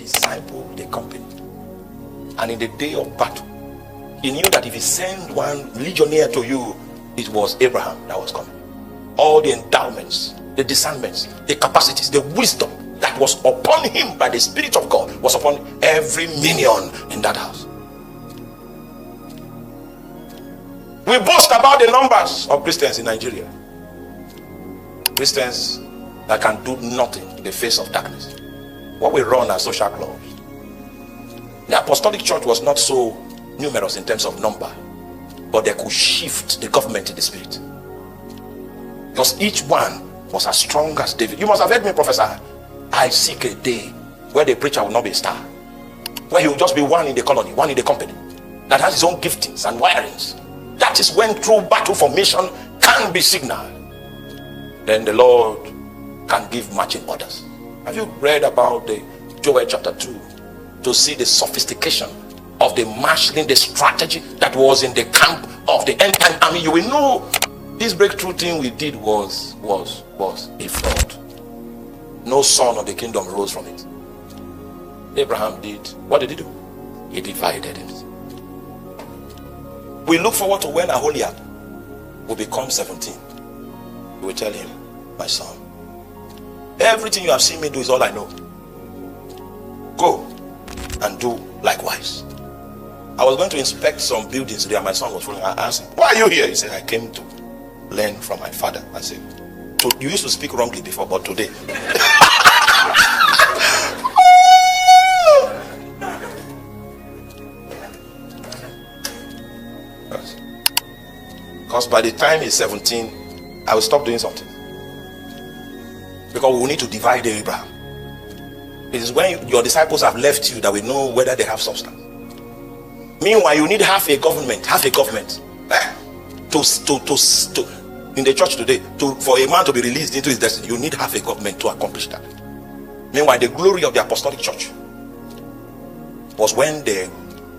disciple the company. And in the day of battle, he knew that if he sent one legionnaire to you, it was Abraham that was coming. All the endowments, the discernments, the capacities, the wisdom that was upon him by the Spirit of God was upon every minion in that house. We boast about the numbers of Christians in Nigeria. Christians that can do nothing in the face of darkness. What we run are social clubs. The Apostolic Church was not so numerous in terms of number, but they could shift the government in the spirit. Because each one was as strong as David. You must have heard me prophesy. I seek a day where the preacher will not be a star, where he will just be one in the colony, one in the company, that has his own giftings and wirings. That is when true battle formation can be signaled. Then the Lord can give marching orders. Have you read about the Joel chapter 2 to see the sophistication of the marshalling, the strategy that was in the camp of the end time army? You will know this breakthrough thing we did was a fraud. No son of the kingdom rose from it. Abraham did. What did he do? He divided it. We look forward to when Aholiab will become 17. We will tell him, my son, everything you have seen me do is all I know. Go and do likewise. I was going to inspect some buildings there. My son was following. I asked him, why are you here? He said, I came to learn from my father. I said, you used to speak wrongly before, but today. Because by the time he's 17, I will stop doing something. Because we will need to divide Abraham. It is when your disciples have left you that we know whether they have substance. Meanwhile, you need half a government. In the church today, for a man to be released into his destiny, you need half a government to accomplish that. Meanwhile, the glory of the Apostolic Church was when they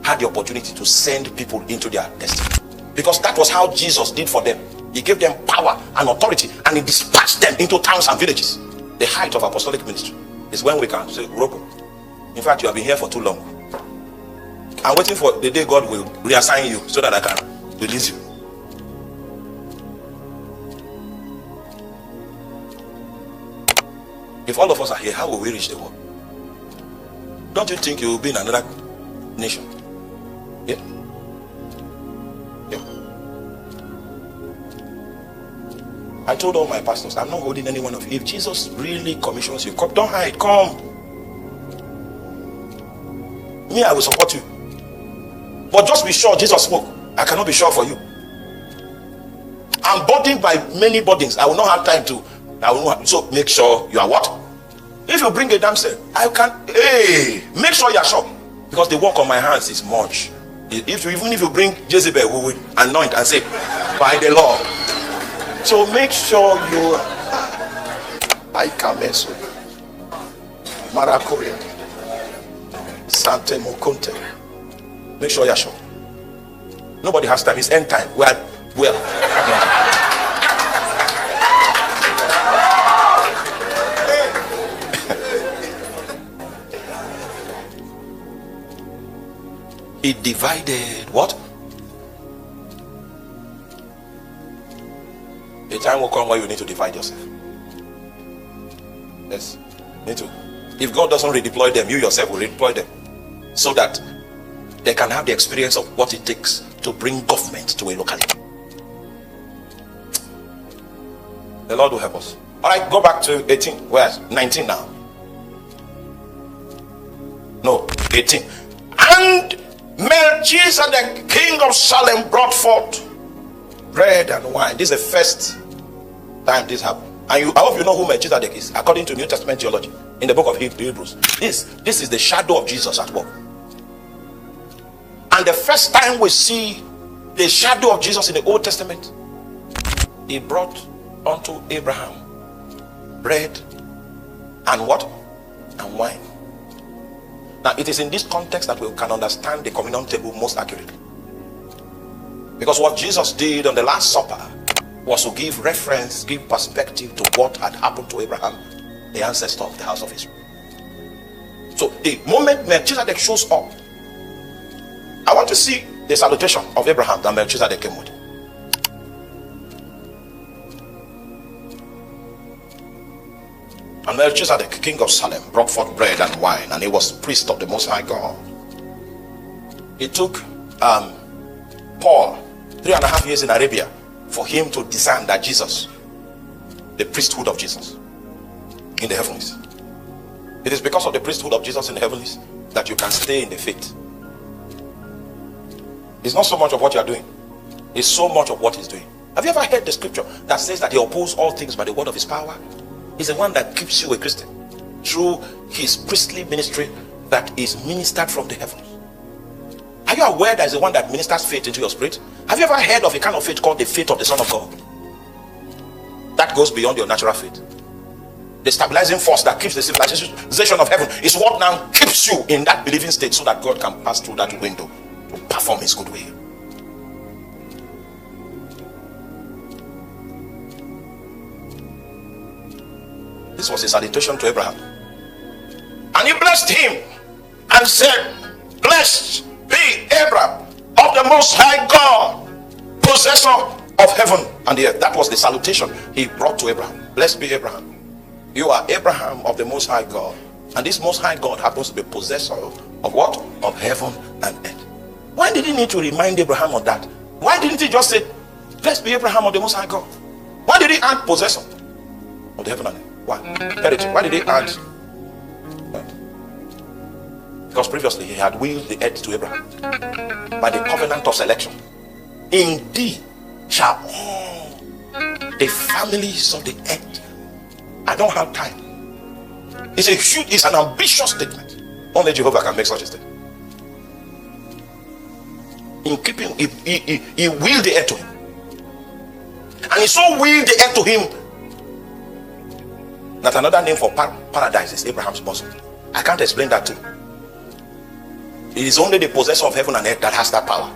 had the opportunity to send people into their destiny. Because that was how Jesus did for them. He gave them power and authority, and he dispatched them into towns and villages. The height of apostolic ministry is when we can say, Roko, in fact, you have been here for too long. I'm waiting for the day God will reassign you so that I can release you. If all of us are here, how will we reach the world? Don't you think you will be in another nation? Yeah. I told all my pastors, I'm not holding any one of you. If Jesus really commissions you, come, don't hide, come. Me, I will support you. But just be sure Jesus spoke. I cannot be sure for you. I'm burdened by many burdens. I will not have time to. So make sure you are what? If you bring a damsel, I can. Hey, make sure you are sure. Because the work on my hands is much. Even if you bring Jezebel, we will anoint and say, by the law. So make sure you I come so Marakoria Sante Mokunte. Make sure you're sure. Nobody has time. It's end time. Well. He divided what? A time will come where you need to divide yourself. Yes, need to. If God doesn't redeploy them, you yourself will redeploy them, so that they can have the experience of what it takes to bring government to a locality. The Lord will help us. All right, go back to 18. Where's 19 now? No, 18. And Melchizedek, king of Salem, brought forth bread and wine. This is the first time this happened. And I hope you know who Melchizedek is, according to New Testament theology, in the book of Hebrews. This is the shadow of Jesus at work. And the first time we see the shadow of Jesus in the Old Testament, he brought unto Abraham bread and what? And wine. Now it is in this context that we can understand the communion table most accurately. Because what Jesus did on the Last Supper was to give reference, give perspective to what had happened to Abraham, the ancestor of the house of Israel. So the moment Melchizedek shows up, I want to see the salutation of Abraham that Melchizedek came with. And Melchizedek, king of Salem, brought forth bread and wine, and he was priest of the Most High God. It took Paul 3.5 years in Arabia for him to discern that Jesus, the priesthood of Jesus in the heavens. It is because of the priesthood of Jesus in the heavens that you can stay in the faith. It's not so much of what you are doing, it's so much of what he's doing. Have you ever heard the scripture that says that he opposes all things by the word of his power? He's the one that keeps you a Christian through his priestly ministry that is ministered from the heavens. Are you aware that is the one that ministers faith into your spirit? Have you ever heard of a kind of faith called the faith of the Son of God? That goes beyond your natural faith. The stabilizing force that keeps the civilization of heaven is what now keeps you in that believing state, so that God can pass through that window to perform his good will. This was a salutation to Abraham. And he blessed him and said, "Blessed be Abraham of the Most High God, possessor of heaven and the earth." That was the salutation he brought to Abraham. Blessed be Abraham. You are Abraham of the Most High God. And this Most High God happens to be possessor of what? Of heaven and earth. Why did he need to remind Abraham of that? Why didn't he just say, "Blessed be Abraham of the Most High God"? Why did he add possessor of the heaven and earth? Why? Heritage. Why did he add? Because previously he had willed the earth to Abraham by the covenant of selection. In thee shall all the families of the earth. I don't have time. It's a huge, it's an ambitious statement. Only Jehovah can make such a statement. In keeping, he willed the earth to him. And he so willed the earth to him that another name for paradise is Abraham's bosom. I can't explain that too. It is only the possessor of heaven and earth that has that power.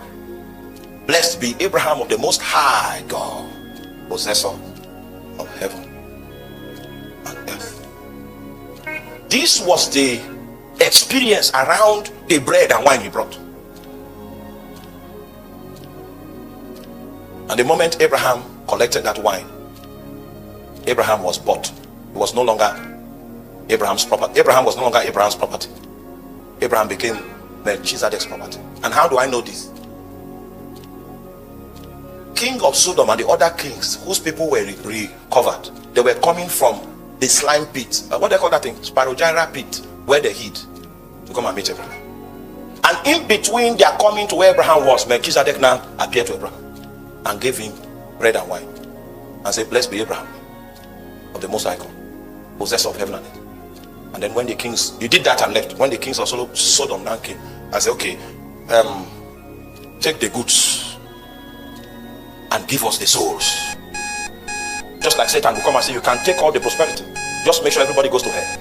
Blessed be Abraham of the Most High God, possessor of heaven and earth. This was the experience around the bread and wine he brought. And the moment Abraham collected that wine, Abraham was bought. It was no longer Abraham's property. Abraham was no longer Abraham's property. Abraham became Melchizedek's property. And how do I know this? King of Sodom and the other kings whose people were recovered, they were coming from the slime pit, what they call that thing, Sparrogyra pit, where they hid to come and meet Abraham. And in between their coming to where Abraham was, Melchizedek now appeared to Abraham and gave him bread and wine and said, "Blessed be Abraham of the Most High God, possessor of heaven and earth." And then when the kings, he did that and left. When the kings of Sodom now came, I said, "Okay, take the goods and give us the souls." Just like Satan will come and say, "You can take all the prosperity, just make sure everybody goes to hell."